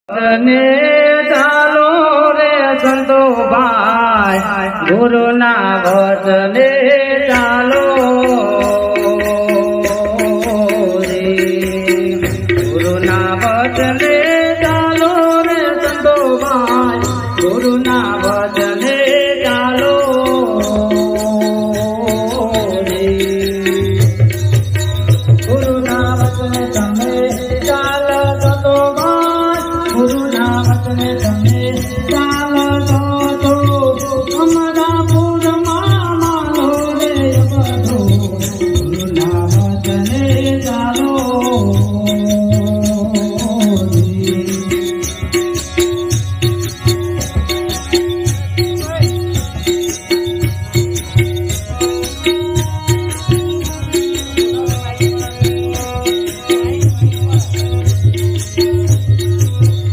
ને ચાલો રે સંતો ભાઈ ગુરુના વચને ચાલો રે ગુરુના વચને ચાલો રે સંતો ભાઈ ગુરુના વચને ચાલો રે ગુરુના વચને તમે ચાલો સંતો ભાઈ ગુરુના વચને તમે ચાલો